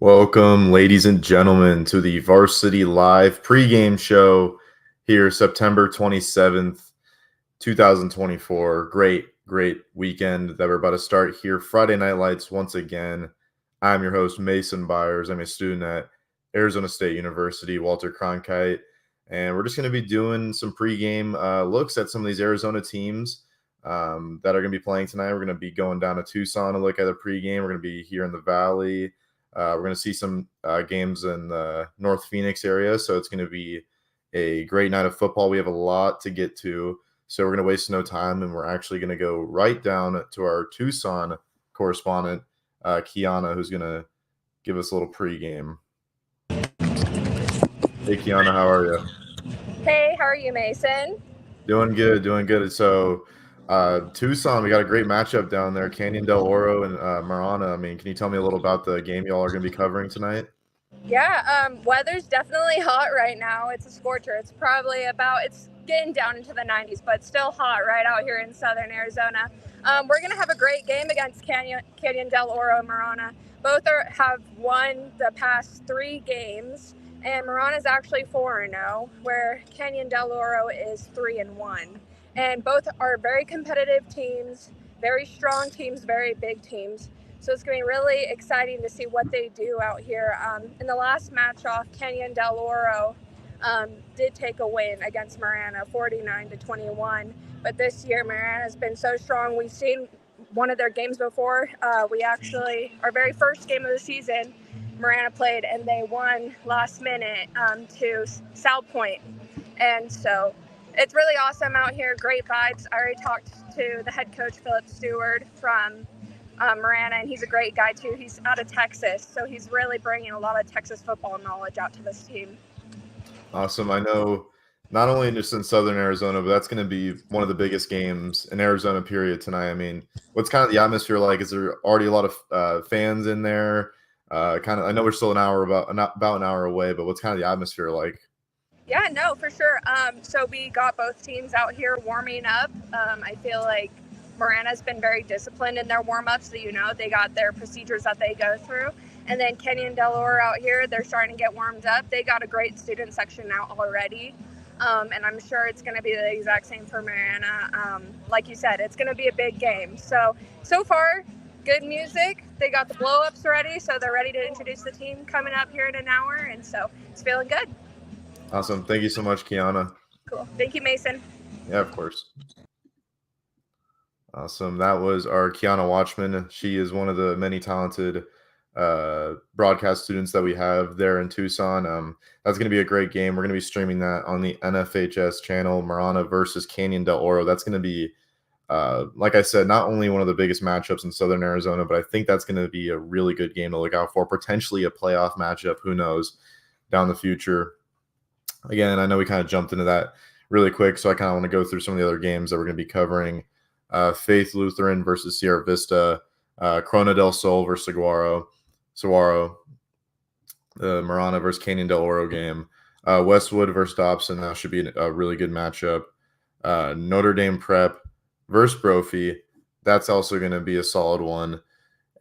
Welcome, ladies and gentlemen, to the Varsity Live Pregame show here, September 27th, 2024. Great weekend that we're about to start here. Friday Night Lights once again. I'm your host, Mason Byers. I'm a student at Arizona State University, Walter Cronkite, and we're just going to be doing some pregame looks at some of these Arizona teams that are going to be playing tonight. We're going to be going down to Tucson to look at the pregame. We're going to be here in the Valley. We're going to see some games in the North Phoenix area, so it's going to be a great night of football. We have a lot to get to, so we're going to waste no time, and we're actually going to go right down to our Tucson correspondent, Kiana, who's going to give us a little pregame. Hey, Kiana, how are you? Hey, how are you, Mason? Doing good. So, Tucson, we got a great matchup down there. Canyon del Oro and Marana. I mean, can you tell me a little about the game y'all are going to be covering tonight? Yeah, weather's definitely hot right now. It's a scorcher. It's getting down into the 90s, but still hot right out here in southern Arizona. We're going to have a great game against Canyon del Oro and Marana. Both have won the past 3 games, and Marana's actually 4-0, where Canyon del Oro is 3-1. And both are very competitive teams, very strong teams, very big teams. So it's going to be really exciting to see what they do out here. In the last match off, Canyon del Oro did take a win against Marana, 49-21. But this year, Marana has been so strong. We've seen one of their games before. Our very first game of the season, Marana played, and they won last minute to South Point. And so it's really awesome out here. Great vibes. I already talked to the head coach, Philip Stewart, from Marana, and he's a great guy too. He's out of Texas, so he's really bringing a lot of Texas football knowledge out to this team. Awesome. I know not only just in southern Arizona, but that's going to be one of the biggest games in Arizona period tonight. I mean, what's kind of the atmosphere like? Is there already a lot of fans in there? I know we're still about an hour away, but what's kind of the atmosphere like? Yeah, no, for sure. So we got both teams out here warming up. I feel like Marana's been very disciplined in their warm-ups, so they got their procedures that they go through. And then Canyon del Oro out here, they're starting to get warmed up. They got a great student section out already. And I'm sure it's going to be the exact same for Marana. Like you said, it's going to be a big game. So far, good music. They got the blow-ups ready, so they're ready to introduce the team coming up here in an hour. And so it's feeling good. Awesome. Thank you so much, Kiana. Cool. Thank you, Mason. Yeah, of course. Awesome. That was our Kiana Watchman. She is one of the many talented broadcast students that we have there in Tucson. That's going to be a great game. We're going to be streaming that on the NFHS channel, Marana versus Canyon del Oro. That's going to be, like I said, not only one of the biggest matchups in southern Arizona, but I think that's going to be a really good game to look out for, potentially a playoff matchup. Who knows down the future. Again, I know we kind of jumped into that really quick, so I kind of want to go through some of the other games that we're going to be covering. Faith Lutheran versus Sierra Vista, Corona del Sol versus Saguaro, the Marana versus Canyon del Oro game, Westwood versus Dobson. That should be a really good matchup. Notre Dame Prep versus Brophy. That's also going to be a solid one.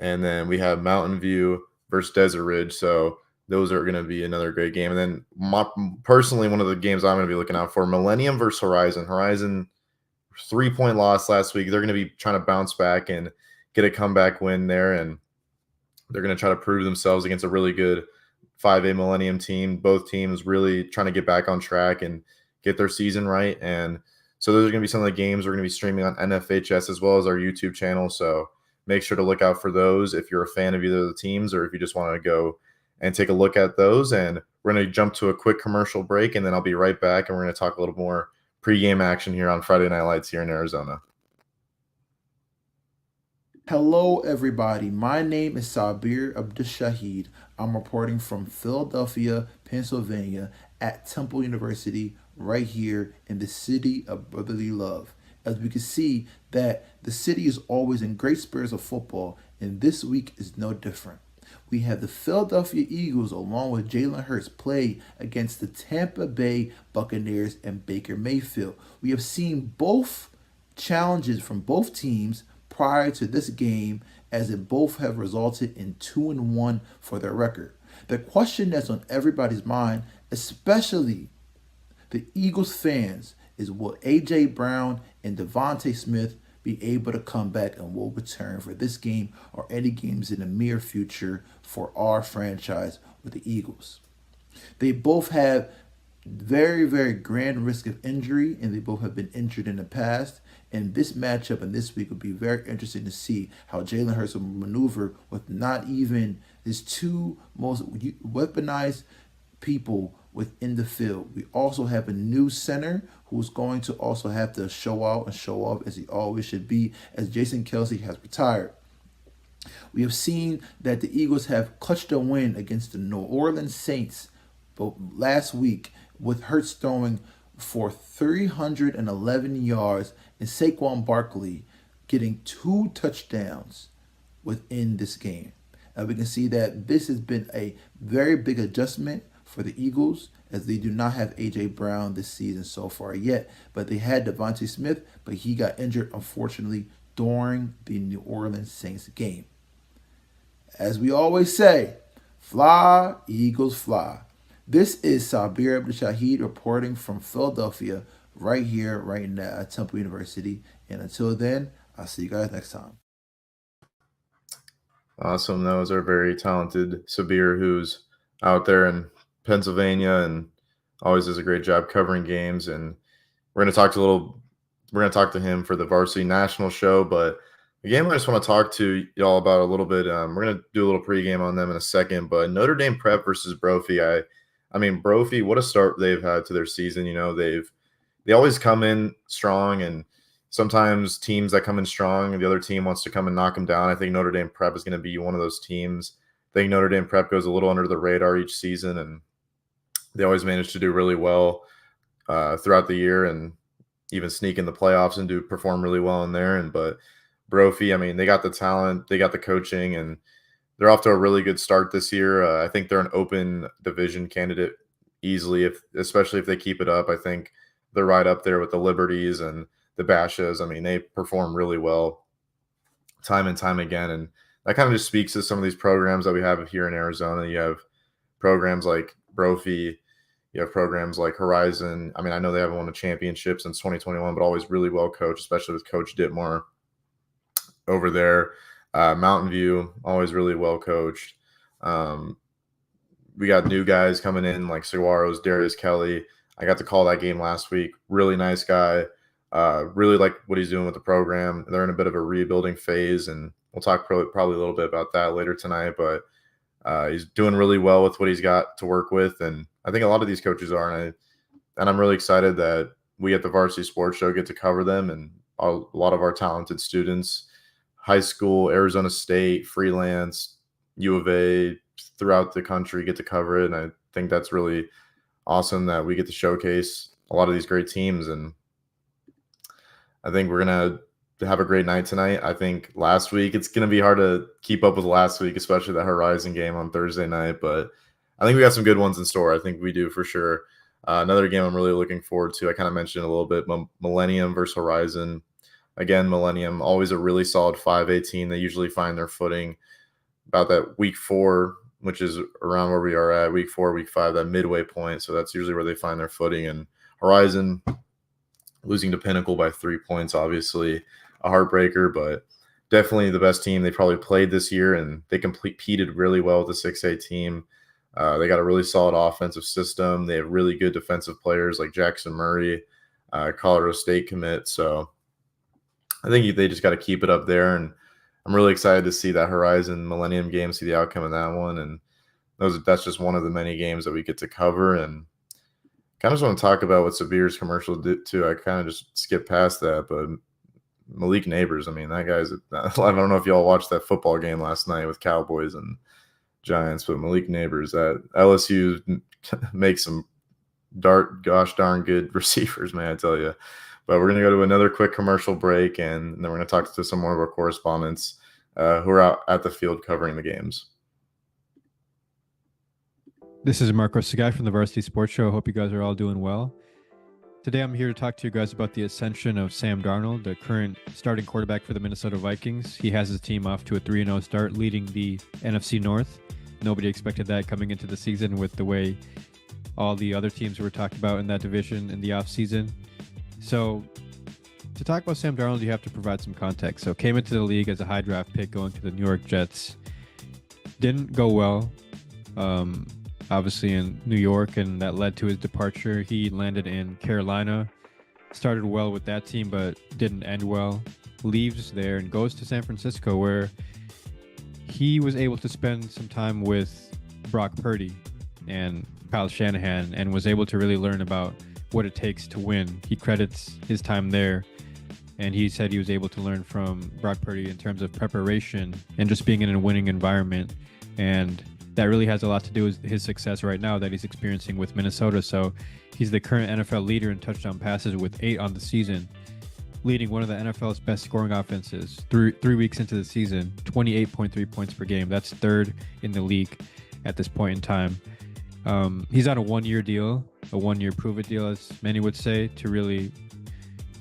And then we have Mountain View versus Desert Ridge. So those are going to be another great game. And then personally, one of the games I'm going to be looking out for, Millennium versus Horizon. Horizon, 3-point loss last week. They're going to be trying to bounce back and get a comeback win there. And they're going to try to prove themselves against a really good 5A Millennium team. Both teams really trying to get back on track and get their season right. And so those are going to be some of the games we're going to be streaming on NFHS as well as our YouTube channel. So make sure to look out for those if you're a fan of either of the teams or if you just want to go and take a look at those. And we're going to jump to a quick commercial break, and then I'll be right back, and we're going to talk a little more pregame action here on Friday Night Lights here in Arizona. Hello, everybody. My name is Sabir Abdushahid. I'm reporting from Philadelphia, Pennsylvania at Temple University right here in the city of brotherly love. As we can see that the city is always in great spirits of football, and this week is no different. We have the Philadelphia Eagles along with Jalen Hurts play against the Tampa Bay Buccaneers and Baker Mayfield. We have seen both challenges from both teams, prior to this game, as it both have resulted in 2-1 for their record. The question that's on everybody's mind, especially the Eagles fans, is will A.J. Brown and Devontae Smith be able to come back and will return for this game or any games in the near future for our franchise with the Eagles? They both have very, very grand risk of injury, and they both have been injured in the past. And this matchup and this week will be very interesting to see how Jalen Hurts will maneuver with not even his two most weaponized people within the field. We also have a new center who's going to also have to show out and show off as he always should be, as Jason Kelsey has retired. We have seen that the Eagles have clutched a win against the New Orleans Saints last week, with Hurts throwing for 311 yards and Saquon Barkley getting 2 touchdowns within this game. And we can see that this has been a very big adjustment for the Eagles, as they do not have A.J. Brown this season so far yet. But they had Devontae Smith, but he got injured, unfortunately, during the New Orleans Saints game. As we always say, fly, Eagles, fly. This is Sabir Abdul-Shahid reporting from Philadelphia, right here, right now at Temple University. And until then, I'll see you guys next time. Awesome. That was our very talented Sabir, who's out there in Pennsylvania and always does a great job covering games. And we're going to talk to him for the Varsity National show. But the game I just want to talk to y'all about a little bit, we're going to do a little pregame on them in a second. But Notre Dame Prep versus Brophy, I mean, Brophy, what a start they've had to their season. You know, they always come in strong, and sometimes teams that come in strong, the other team wants to come and knock them down. I think Notre Dame Prep is going to be one of those teams. I think Notre Dame Prep goes a little under the radar each season, and they always manage to do really well throughout the year and even sneak in the playoffs and perform really well in there. But Brophy, I mean, they got the talent, they got the coaching, and they're off to a really good start this year. I think they're an open division candidate easily, especially if they keep it up. I think they're right up there with the Liberties and the Bashas. I mean, they perform really well time and time again. And that kind of just speaks to some of these programs that we have here in Arizona. You have programs like Brophy, you have programs like Horizon. I mean, I know they haven't won a championship since 2021, but always really well coached, especially with Coach Ditmore over there. Mountain View, always really well coached. We got new guys coming in like Saguaro's, Darius Kelly. I got to call that game last week. Really nice guy. Really like what he's doing with the program. They're in a bit of a rebuilding phase, and we'll talk probably a little bit about that later tonight. But he's doing really well with what he's got to work with, and I think a lot of these coaches are. And I'm really excited that we at the Varsity Sports Show get to cover them, and a lot of our talented students, high school, Arizona State, freelance, U of A, throughout the country get to cover it. And I think that's really awesome that we get to showcase a lot of these great teams. And I think we're going to have a great night tonight. I think last week, it's going to be hard to keep up with last week, especially the Horizon game on Thursday night. But I think we got some good ones in store. I think we do for sure. Another game I'm really looking forward to, I kind of mentioned a little bit, Millennium versus Horizon. Again, Millennium, always a really solid 5A team. They usually find their footing about that week 4, which is around where we are at, week 4, week 5, that midway point. So that's usually where they find their footing. And Horizon losing to Pinnacle by 3 points, obviously a heartbreaker, but definitely the best team they probably played this year, and they competed really well with the 6A team. They got a really solid offensive system. They have really good defensive players like Jackson Murray, Colorado State commit. So I think they just got to keep it up there, and I'm really excited to see that Horizon Millennium game, see the outcome of that one. And that's just one of the many games that we get to cover. And kind of just want to talk about what Sabir's commercial did too. I kind of just skipped past that, but Malik Neighbors, I mean, that guy's I don't know if y'all watched that football game last night with Cowboys and Giants, but Malik Neighbors, that LSU makes some gosh darn good receivers, may I tell you. But we're going to go to another quick commercial break, and then we're going to talk to some more of our correspondents who are out at the field covering the games. This is Marco Sagai from the Varsity Sports Show. I hope you guys are all doing well. Today I'm here to talk to you guys about the ascension of Sam Darnold, the current starting quarterback for the Minnesota Vikings. He has his team off to a 3-0 start, leading the NFC North. Nobody expected that coming into the season with the way all the other teams were talked about in that division in the offseason. So to talk about Sam Darnold, you have to provide some context. So came into the league as a high draft pick going to the New York Jets. Didn't go well. Obviously in New York, and that led to his departure. He landed in Carolina, started well with that team, but didn't end well. Leaves there and goes to San Francisco, where he was able to spend some time with Brock Purdy and Kyle Shanahan and was able to really learn about what it takes to win. He credits his time there, and he said he was able to learn from Brock Purdy in terms of preparation and just being in a winning environment. And that really has a lot to do with his success right now that he's experiencing with Minnesota. So he's the current NFL leader in touchdown passes with 8 on the season, leading one of the NFL's best scoring offenses. Three weeks into the season, 28.3 points per game. That's third in the league at this point in time. He's on a 1-year deal, a 1-year prove-it deal, as many would say, to really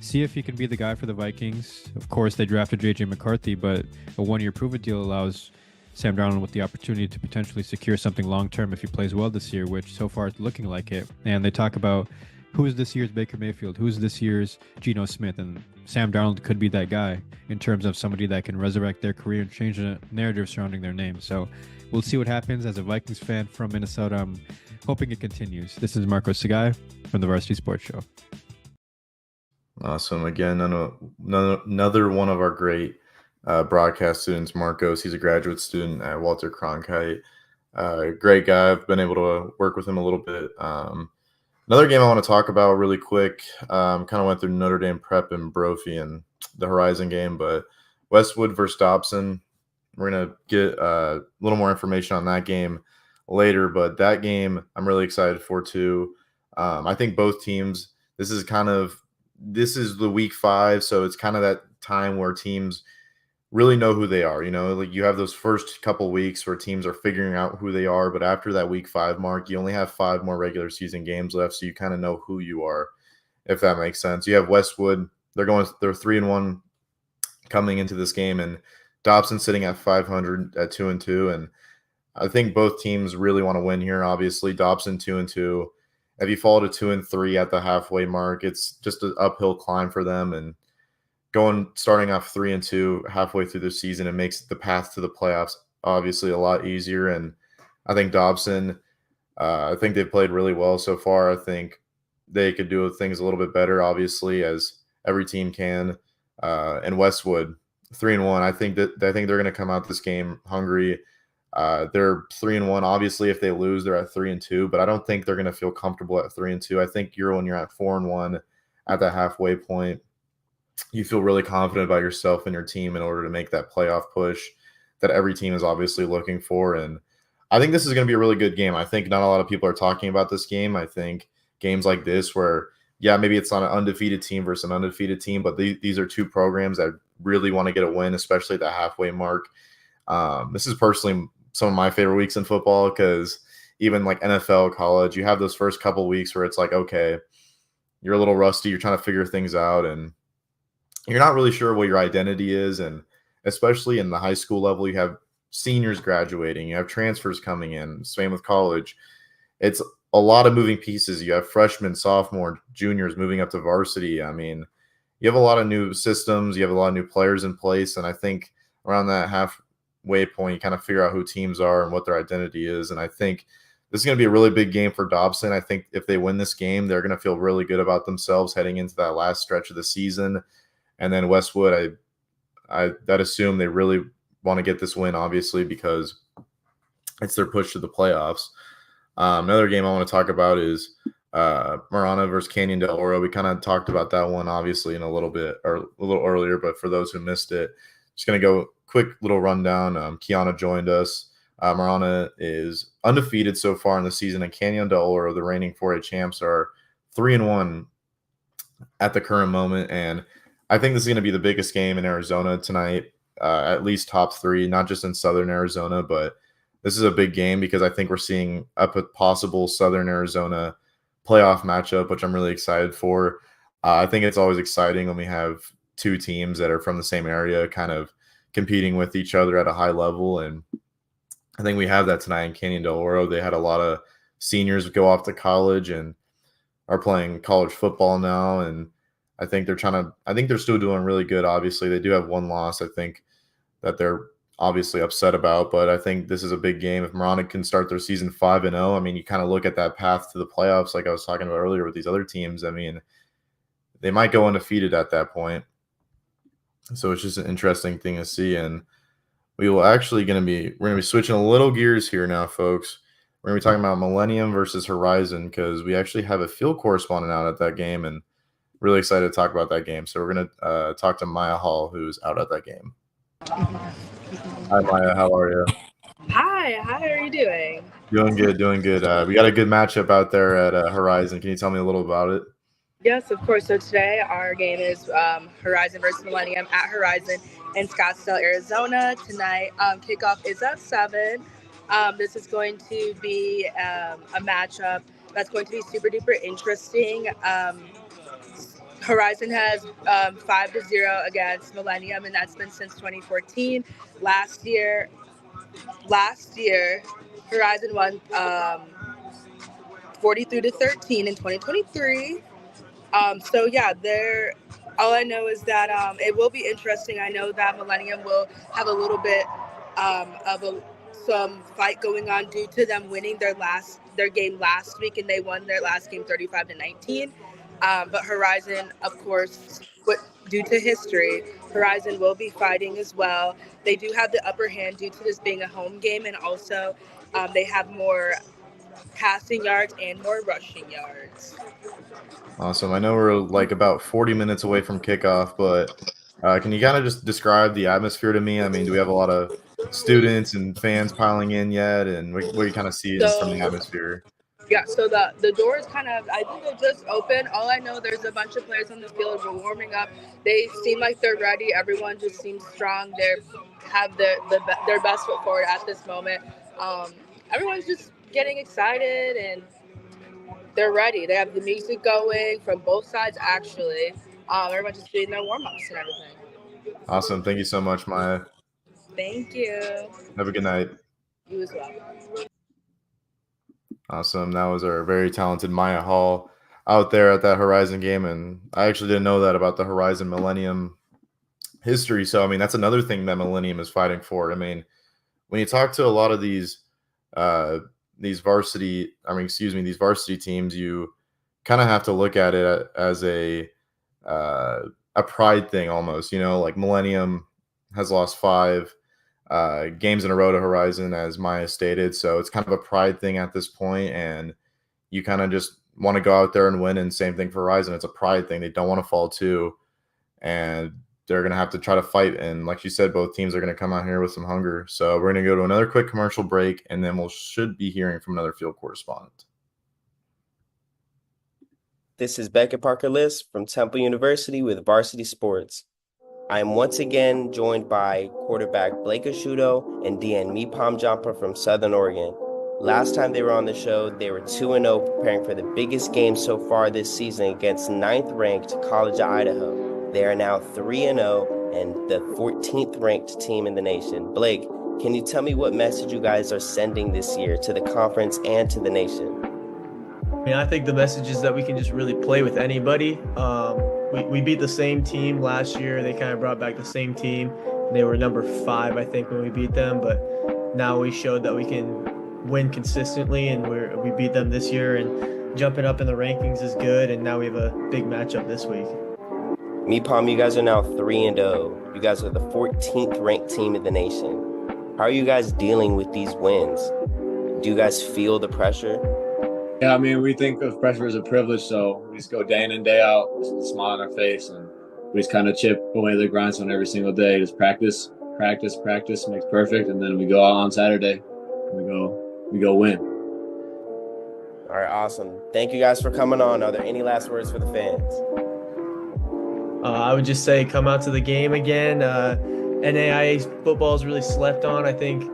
see if he can be the guy for the Vikings. Of course, they drafted J.J. McCarthy, but a 1-year prove-it deal allows Sam Darnold with the opportunity to potentially secure something long-term if he plays well this year, which so far it's looking like it. And they talk about who is this year's Baker Mayfield, who's this year's Geno Smith, and Sam Darnold could be that guy in terms of somebody that can resurrect their career and change the narrative surrounding their name. So we'll see what happens. As a Vikings fan from Minnesota, I'm hoping it continues. This is Marco Sagai from the Varsity Sports Show. Awesome. Again, another one of our great broadcast students, Marcos. He's a graduate student at Walter Cronkite. Great guy. I've been able to work with him a little bit. Another game I want to talk about really quick. Kind of went through Notre Dame Prep and Brophy and the Horizon game, but Westwood versus Dobson. We're going to get a little more information on that game later, but that game I'm really excited for too. I think both teams, this is the week 5, so it's kind of that time where teams really know who they are. Like you have those first couple weeks where teams are figuring out who they are, but after that week 5 mark, you only have 5 more regular season games left, so you kind of know who you are, if that makes sense. You have Westwood, they're 3-1 coming into this game, and Dobson sitting at 500 at 2-2, and I think both teams really want to win here. Obviously, Dobson 2-2. If you fall to 2-3 at the halfway mark, it's just an uphill climb for them, and starting off 3-2 halfway through the season, it makes the path to the playoffs obviously a lot easier. And I think Dobson, I think they've played really well so far. I think they could do things a little bit better, obviously, as every team can. And Westwood 3-1. I think they're going to come out this game hungry. They're 3-1. Obviously, if they lose, they're at 3-2. But I don't think they're going to feel comfortable at 3-2. I think when you're at 4-1 at the halfway point, you feel really confident about yourself and your team in order to make that playoff push that every team is obviously looking for. And I think this is going to be a really good game. I think not a lot of people are talking about this game. I think games like this where, yeah, maybe it's not an undefeated team versus an undefeated team, but these are two programs that really want to get a win, especially at the halfway mark. This is personally some of my favorite weeks in football because even like NFL, college, you have those first couple weeks where it's like, okay, you're a little rusty. You're trying to figure things out, and you're not really sure what your identity is. And especially in the high school level, you have seniors graduating, you have transfers coming in, same with college. It's a lot of moving pieces. You have freshmen, sophomore, juniors moving up to varsity. I mean, you have a lot of new systems, you have a lot of new players in place. And I think around that halfway point, you kind of figure out who teams are and what their identity is. And I think this is going to be a really big game for Dobson. I think if they win this game, they're going to feel really good about themselves heading into that last stretch of the season. And then Westwood, I'd assume they really want to get this win, obviously, because it's their push to the playoffs. Another game I want to talk about is Marana versus Canyon del Oro. We kind of talked about that one, obviously, in a little bit or a little earlier, but for those who missed it, just going to go quick little rundown. Kiana joined us. Marana is undefeated so far in the season, and Canyon del Oro, the reigning 4A champs, are 3-1 at the current moment. And I think this is going to be the biggest game in Arizona tonight, at least top 3, not just in Southern Arizona, but this is a big game because I think we're seeing a possible Southern Arizona playoff matchup, which I'm really excited for. I think it's always exciting when we have two teams that are from the same area kind of competing with each other at a high level. And I think we have that tonight in Canyon del Oro. They had a lot of seniors go off to college and are playing college football now. And I think they're still doing really good. Obviously, they do have one loss, I think, that they're obviously upset about, but I think this is a big game. If Maronic can start their season 5-0, I mean, you kind of look at that path to the playoffs, like I was talking about earlier with these other teams. I mean, they might go undefeated at that point. So it's just an interesting thing to see. And we're going to be switching a little gears here now, folks. We're going to be talking about Millennium versus Horizon because we actually have a field correspondent out at that game, and really excited to talk about that game. So we're going to talk to Maya Hall, who's out at that game. Hi, Maya. How are you? Hi. How are you doing? Doing good. We got a good matchup out there at Horizon. Can you tell me a little about it? Yes, of course. So today our game is Horizon versus Millennium at Horizon in Scottsdale, Arizona. Tonight, kickoff is at 7. This is going to be a matchup that's going to be super duper interesting. Horizon has 5-0 against Millennium, and that's been since 2014. Last year, Horizon won 43-13 in 2023. So yeah, all I know is that it will be interesting. I know that Millennium will have a little bit of some fight going on due to them winning their game last week, and they won their last game 35-19. But Horizon, of course, due to history, Horizon will be fighting as well. They do have the upper hand due to this being a home game, and also they have more passing yards and more rushing yards. Awesome. I know we're like about 40 minutes away from kickoff, but can you kind of just describe the atmosphere to me? I mean, do we have a lot of students and fans piling in yet? And what do you kind of see from the atmosphere? Yeah, so the door is kind of, I think they just open. All I know, there's a bunch of players on the field. We're warming up. They seem like they're ready. Everyone just seems strong. They have their best foot forward at this moment. Everyone's just getting excited and they're ready. They have the music going from both sides, actually. Everyone's just doing their warm-ups and everything. Awesome. Thank you so much, Maya. Thank you. Have a good night. You as well. Awesome. That was our very talented Maya Hall out there at that Horizon game. And I actually didn't know that about the Horizon Millennium history. So, I mean, that's another thing that Millennium is fighting for. I mean, when you talk to a lot of these varsity teams, you kind of have to look at it as a pride thing almost, like Millennium has lost 5 games in a row to Horizon, as Maya stated. So it's kind of a pride thing at this point, and you kind of just want to go out there and win. And same thing for Horizon. It's a pride thing. They don't want to fall too, and they're going to have to try to fight. And like you said, both teams are going to come out here with some hunger. So we're going to go to another quick commercial break, and then should be hearing from another field correspondent. This is Beckett Parker List from Temple University with Varsity Sports. I am once again joined by quarterback Blake Ashudo and DN Mipam Jumper from Southern Oregon. Last time they were on the show, they were 2-0 preparing for the biggest game so far this season against 9th-ranked College of Idaho. They are now 3-0 and the 14th-ranked team in the nation. Blake, can you tell me what message you guys are sending this year to the conference and to the nation? I mean, I think the message is that we can just really play with anybody. We beat the same team last year. They kind of brought back the same team. They were number 5, I think, when we beat them. But now we showed that we can win consistently, and we beat them this year. And jumping up in the rankings is good. And now we have a big matchup this week. Mipam, you guys are now 3-0. You guys are the 14th ranked team in the nation. How are you guys dealing with these wins? Do you guys feel the pressure? Yeah, I mean, we think of pressure as a privilege, so we just go day in and day out, just a smile on our face, and we just kind of chip away the grindstone every single day. Just practice makes perfect, and then we go out on Saturday, and we go win. All right, awesome. Thank you guys for coming on. Are there any last words for the fans? I would just say come out to the game again. NAIA football is really slept on. I think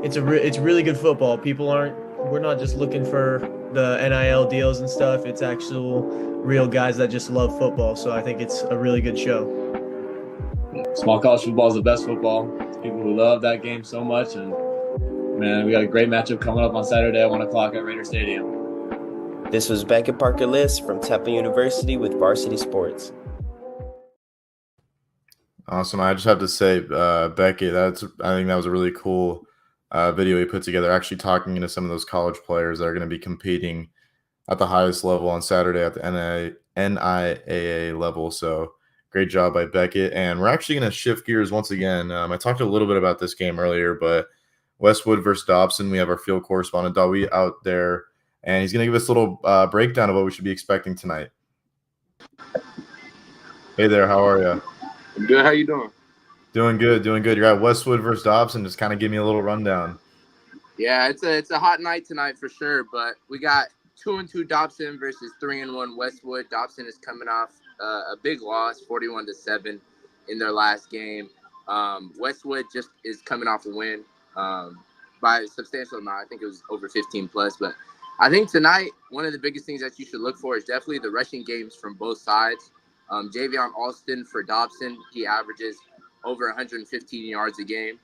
it's really good football. We're not just looking for the NIL deals and stuff. It's actual real guys that just love football. So I think it's a really good show. Small college football is the best football. It's people who love that game so much. And, man, we got a great matchup coming up on Saturday at 1 o'clock at Raider Stadium. This was Beckett Parker List from Temple University with Varsity Sports. Awesome. I just have to say, Becky, I think that was a really cool video he put together, actually talking into some of those college players that are going to be competing at the highest level on Saturday at the NIAA level. So great job by Beckett. And we're actually going to shift gears once again. I talked a little bit about this game earlier, but Westwood versus Dobson, we have our field correspondent, Dawi, out there, and he's going to give us a little breakdown of what we should be expecting tonight. Hey there, how are you? I'm good. How you doing? Doing good, doing good. You're at Westwood versus Dobson. Just kind of give me a little rundown. Yeah, it's a hot night tonight for sure. But we got 2-2 Dobson versus 3-1 Westwood. Dobson is coming off a big loss, 41-7 in their last game. Westwood just is coming off a win by a substantial amount. I think it was over 15 plus. But I think tonight one of the biggest things that you should look for is definitely the rushing games from both sides. Javion Alston for Dobson, he averages over 115 yards a game,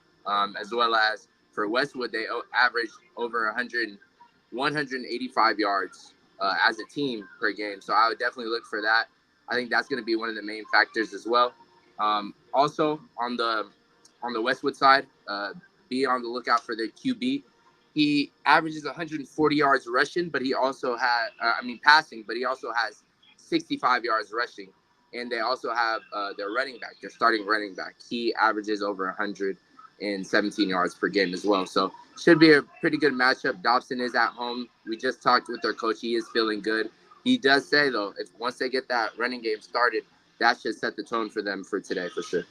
as well as for Westwood, they average over 185 yards as a team per game. So I would definitely look for that. I think that's going to be one of the main factors as well. Also on the Westwood side, be on the lookout for their QB. He averages 140 yards rushing, but he also passing, but he also has 65 yards rushing. And they also have their running back, their starting running back. He averages over 117 yards per game as well. So should be a pretty good matchup. Dobson is at home. We just talked with their coach. He is feeling good. He does say, though, if once they get that running game started, that should set the tone for them for today for sure.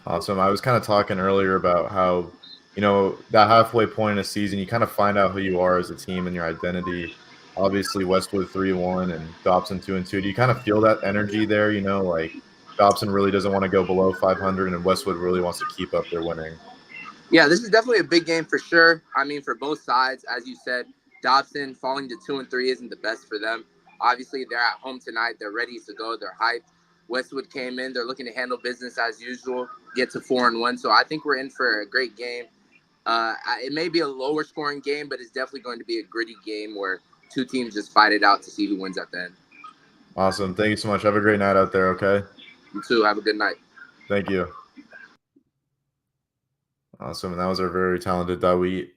Awesome. I was kind of talking earlier about how, that halfway point in a season, you kind of find out who you are as a team and your identity. Obviously, Westwood 3-1 and Dobson 2-2. Do you kind of feel that energy there? Like Dobson really doesn't want to go below 500, and Westwood really wants to keep up their winning. Yeah, this is definitely a big game for sure. I mean, for both sides, as you said, Dobson falling to 2-3 isn't the best for them. Obviously, they're at home tonight. They're ready to go. They're hyped. Westwood came in. They're looking to handle business as usual, get to 4-1. So I think we're in for a great game. It may be a lower scoring game, but it's definitely going to be a gritty game where two teams just fight it out to see who wins at the end. Awesome. Thank you so much. Have a great night out there, okay? You too. Have a good night. Thank you. Awesome. And that was our very talented Dawi,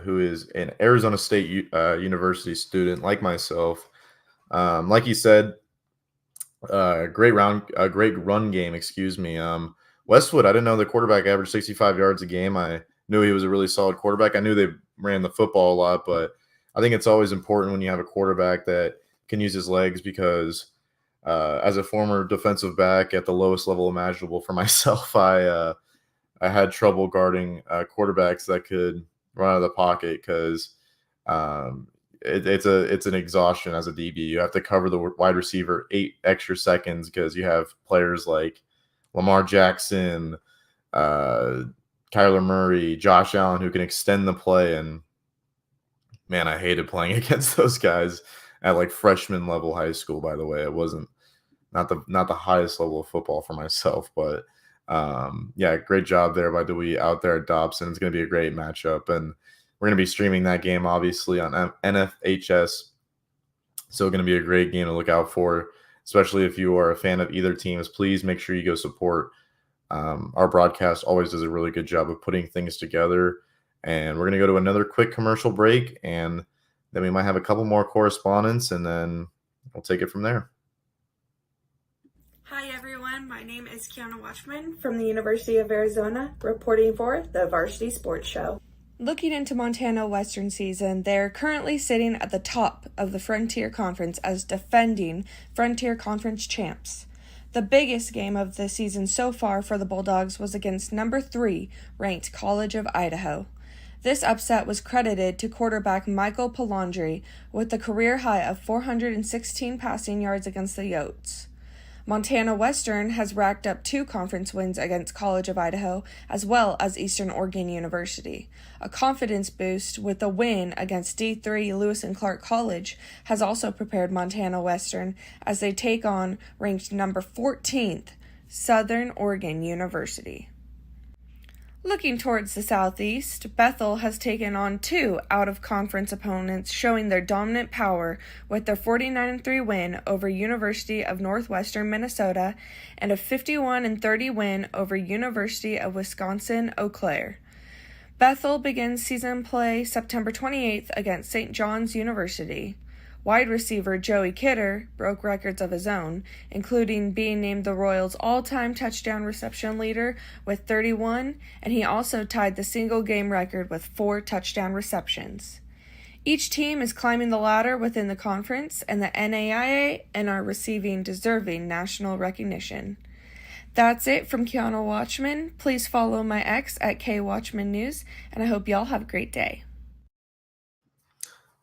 who is an Arizona State University student like myself. Like you said, great run game, excuse me. Westwood, I didn't know the quarterback averaged 65 yards a game. I knew he was a really solid quarterback. I knew they ran the football a lot, but I think it's always important when you have a quarterback that can use his legs because as a former defensive back at the lowest level imaginable for myself, I had trouble guarding quarterbacks that could run out of the pocket because it's an exhaustion as a DB. You have to cover the wide receiver 8 extra seconds because you have players like Lamar Jackson, Kyler Murray, Josh Allen who can extend the play, and man, I hated playing against those guys at like freshman level high school. By the way, it wasn't not the highest level of football for myself, but yeah, great job there by Dewey out there at Dobson. It's going to be a great matchup, and we're going to be streaming that game obviously on NFHS. So going to be a great game to look out for, especially if you are a fan of either teams. Please make sure you go support. Our broadcast always does a really good job of putting things together. And we're going to go to another quick commercial break, and then we might have a couple more correspondents, and then we'll take it from there. Hi everyone, my name is Kiana Watchman from the University of Arizona, reporting for the Varsity Sports Show. Looking into Montana Western season, they're currently sitting at the top of the Frontier Conference as defending Frontier Conference champs. The biggest game of the season so far for the Bulldogs was against number 3 ranked College of Idaho. This upset was credited to quarterback Michael Palandri with a career high of 416 passing yards against the Yotes. Montana Western has racked up 2 conference wins against College of Idaho as well as Eastern Oregon University. A confidence boost with a win against D3 Lewis and Clark College has also prepared Montana Western as they take on ranked number 14th Southern Oregon University. Looking towards the southeast, Bethel has taken on 2 out-of-conference opponents showing their dominant power with their 49-3 win over University of Northwestern Minnesota and a 51-30 win over University of Wisconsin-Eau Claire. Bethel begins season play September 28th against St. John's University. Wide receiver Joey Kidder broke records of his own, including being named the Royals' all-time touchdown reception leader with 31, and he also tied the single-game record with 4 touchdown receptions. Each team is climbing the ladder within the conference and the NAIA and are receiving deserving national recognition. That's it from Kiana Watchman. Please follow my ex at KWatchmanNews, and I hope y'all have a great day.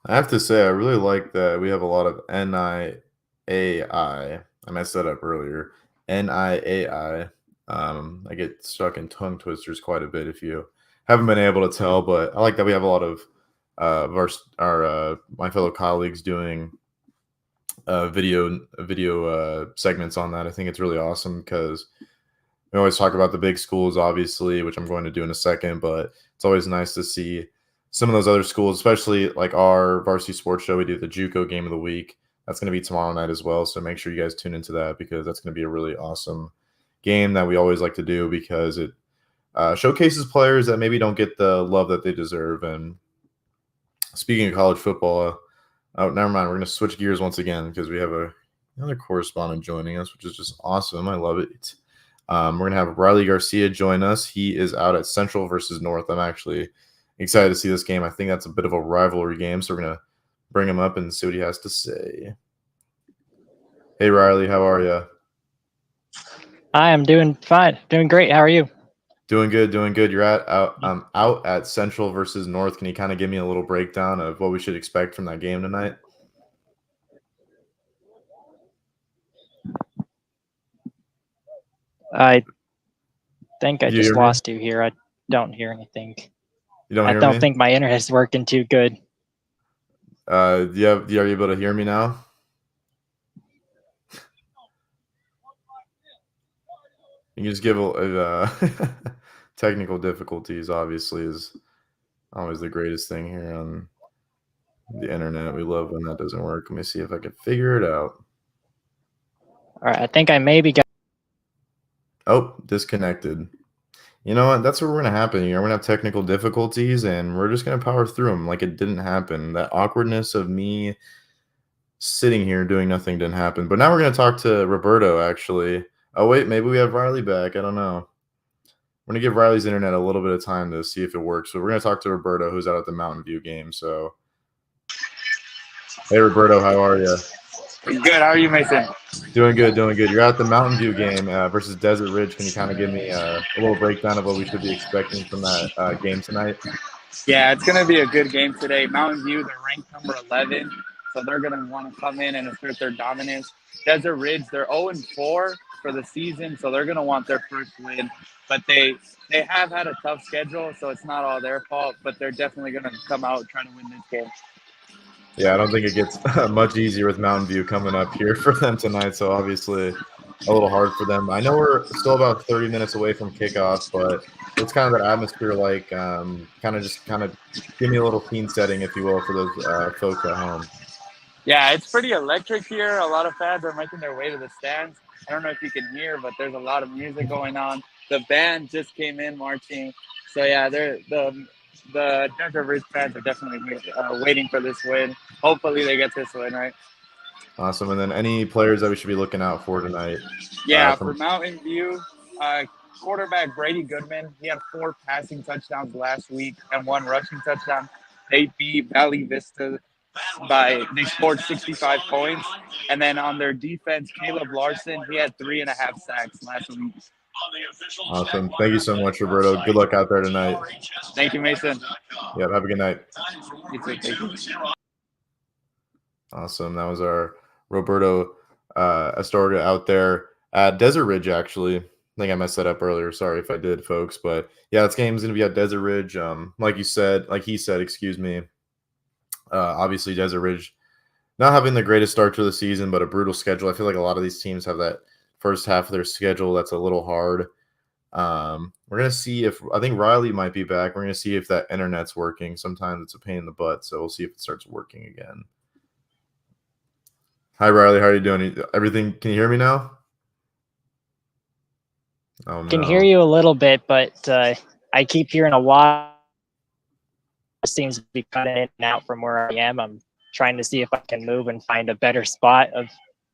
I have to say, I really like that we have a lot of NIAI. I messed that up earlier. NIAI. I get stuck in tongue twisters quite a bit if you haven't been able to tell, but I like that we have a lot of my fellow colleagues doing video segments on that. I think it's really awesome because we always talk about the big schools, obviously, which I'm going to do in a second, but it's always nice to see some of those other schools, especially like our varsity sports show. We do the JUCO game of the week. That's going to be tomorrow night as well. So make sure you guys tune into that because that's going to be a really awesome game that we always like to do because it showcases players that maybe don't get the love that they deserve. And speaking of college football, never mind. We're going to switch gears once again because we have another correspondent joining us, which is just awesome. I love it. We're going to have Riley Garcia join us. He is out at Central versus North. I'm actually excited to see this game. I think that's a bit of a rivalry game, so we're going to bring him up and see what he has to say. Hey, Riley, how are you? Hi, I'm doing fine. Doing great. How are you? Doing good, doing good. You're out at Central versus North. Can you kind of give me a little breakdown of what we should expect from that game tonight? I think I just lost you here. I don't hear anything. You don't hear me? I don't think my internet's working too good. Are you able to hear me now? You can just give technical difficulties, obviously, is always the greatest thing here on the internet. We love when that doesn't work. Let me see if I can figure it out. All right, I think I maybe got. Oh, disconnected. You know what? That's what we're going to happen here. We're going to have technical difficulties, and we're just going to power through them like it didn't happen. That awkwardness of me sitting here doing nothing didn't happen. But now we're going to talk to Roberto, actually. Oh, wait, maybe we have Riley back. I don't know. We're going to give Riley's internet a little bit of time to see if it works. So we're going to talk to Roberto, who's out at the Mountain View game. So, hey, Roberto, how are you? Good. How are you, Mason? Doing good, doing good. You're at the Mountain View game versus Desert Ridge. Can you kind of give me a little breakdown of what we should be expecting from that game tonight? Yeah, it's going to be a good game today. Mountain View, they're ranked number 11, so they're going to want to come in and assert their dominance. Desert Ridge, they're 0-4 for the season, so they're going to want their first win. But they have had a tough schedule, so it's not all their fault, but they're definitely going to come out trying to win this game. Yeah, I don't think it gets much easier with Mountain View coming up here for them tonight, so obviously a little hard for them. I know we're still about 30 minutes away from kickoff, but it's kind of that atmosphere like kind of give me a little scene setting, if you will, for those folks at home. Yeah, it's pretty electric here. A lot of fans are making their way to the stands. I don't know if you can hear, but there's a lot of music going on. The band just came in marching. So, yeah, the Desert Ridge fans are definitely waiting for this win. Hopefully they get this win, right? Awesome. And then any players that we should be looking out for tonight? Yeah, for Mountain View, quarterback Brady Goodman, he had 4 passing touchdowns last week and 1 rushing touchdown. They beat Valley Vista they scored 65 points. And then on their defense, Caleb Larson, he had 3.5 sacks last week. Awesome. Thank you so much, Roberto. Good luck out there tonight. Thank you, Mason. Yeah, have a good night. You too. Thank you. Awesome. That was our Roberto Astorga out there Desert Ridge, actually. I think I messed that up earlier. Sorry if I did, folks. But yeah, this game is going to be at Desert Ridge. Like he said, excuse me. Obviously, Desert Ridge not having the greatest start to the season, but a brutal schedule. I feel like a lot of these teams have that first half of their schedule that's a little hard. We're going to see if I think Riley might be back. We're going to see if that internet's working. Sometimes it's a pain in the butt, so we'll see if it starts working again. Hi, Riley. How are you doing? Everything? Can you hear me now? Oh, no. Can hear you a little bit, but I keep hearing a lot. It seems to be cutting in and out from where I am. I'm trying to see if I can move and find a better spot of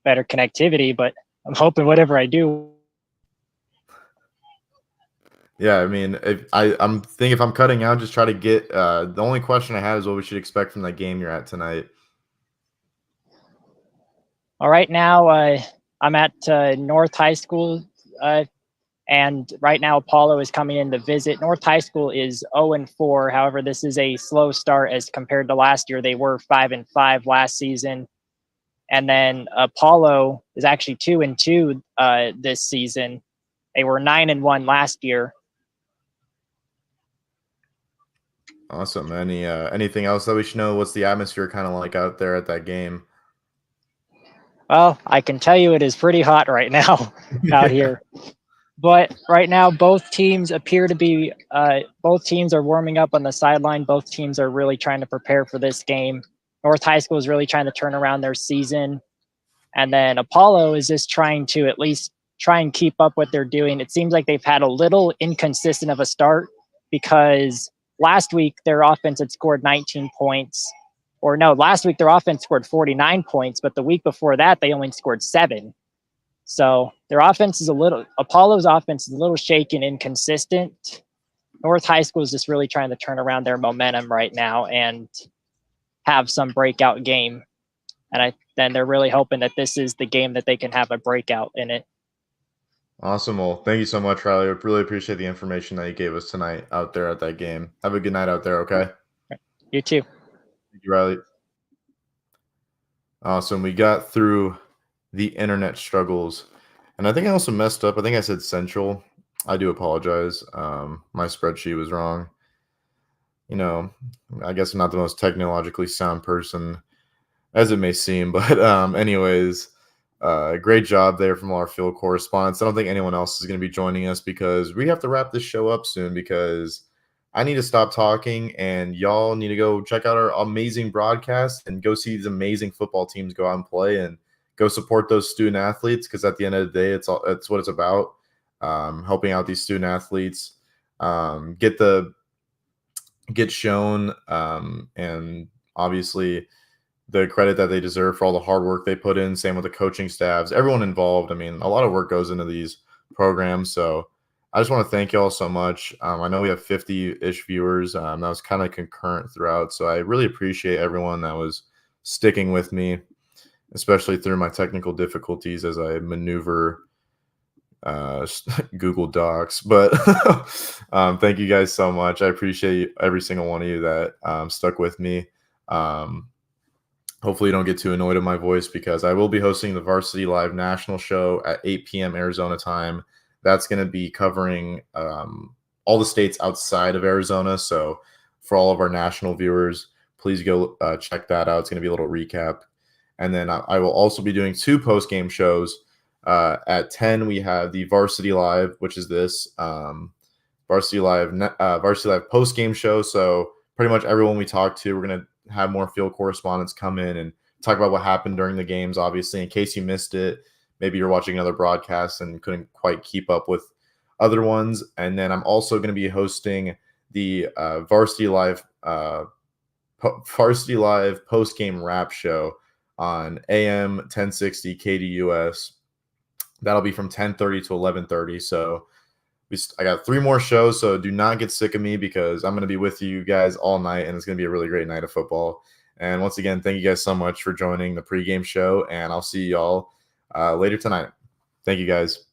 better connectivity, but I'm hoping whatever I do. Yeah, I mean, I'm thinking if I'm cutting out, just try to get. The only question I have is what we should expect from that game you're at tonight. All right, now I'm at North High School, and right now Apollo is coming in to visit. North High School is 0-4. However, this is a slow start as compared to last year. They were 5-5 last season, and then Apollo is actually 2-2 this season. They were 9-1 last year. Awesome. Anything else that we should know? What's the atmosphere kind of like out there at that game? Well, I can tell you it is pretty hot right now out here. But right now, both teams appear to be both teams are warming up on the sideline. Both teams are really trying to prepare for this game. North High School is really trying to turn around their season. And then Apollo is just trying to at least try and keep up what they're doing. It seems like they've had a little inconsistent of a start because last week their offense had scored 19 points. Or no, last week their offense scored 49 points, but the week before that they only scored 7. So their offense is Apollo's offense is a little shaky and inconsistent. North High School is just really trying to turn around their momentum right now and have some breakout game. And then they're really hoping that this is the game that they can have a breakout in it. Awesome. Well, thank you so much, Riley. I really appreciate the information that you gave us tonight out there at that game. Have a good night out there, okay? You too. Thank you, Riley. Awesome. We got through the internet struggles. And I think I also messed up. I think I said Central. I do apologize. My spreadsheet was wrong. I guess I'm not the most technologically sound person as it may seem. But anyways, great job there from our field correspondents. I don't think anyone else is going to be joining us because we have to wrap this show up soon because I need to stop talking and y'all need to go check out our amazing broadcast and go see these amazing football teams go out and play and go support those student athletes because at the end of the day, it's what it's about, helping out these student athletes, get shown and obviously the credit that they deserve for all the hard work they put in. Same with the coaching staffs, everyone involved. I mean, a lot of work goes into these programs. So I just want to thank you all so much. I know we have 50-ish viewers. That was kind of concurrent throughout. So I really appreciate everyone that was sticking with me, especially through my technical difficulties as I maneuver Google Docs. But thank you guys so much. I appreciate every single one of you that stuck with me. Hopefully you don't get too annoyed at my voice because I will be hosting the Varsity Live National Show at 8 p.m. Arizona time. That's going to be covering all the states outside of Arizona. So for all of our national viewers, please go check that out. It's going to be a little recap. And then I will also be doing 2 post-game shows. At 10, we have the Varsity Live, which is this Varsity Live post-game show. So pretty much everyone we talk to, we're going to have more field correspondents come in and talk about what happened during the games, obviously, in case you missed it. Maybe you're watching another broadcast and couldn't quite keep up with other ones. And then I'm also going to be hosting the Varsity Live post-game wrap show on AM 1060 KDUS. That'll be from 10:30 to 11:30. So I got 3 more shows, so do not get sick of me because I'm going to be with you guys all night, and it's going to be a really great night of football. And once again, thank you guys so much for joining the pregame show, and I'll see y'all later tonight. Thank you, guys.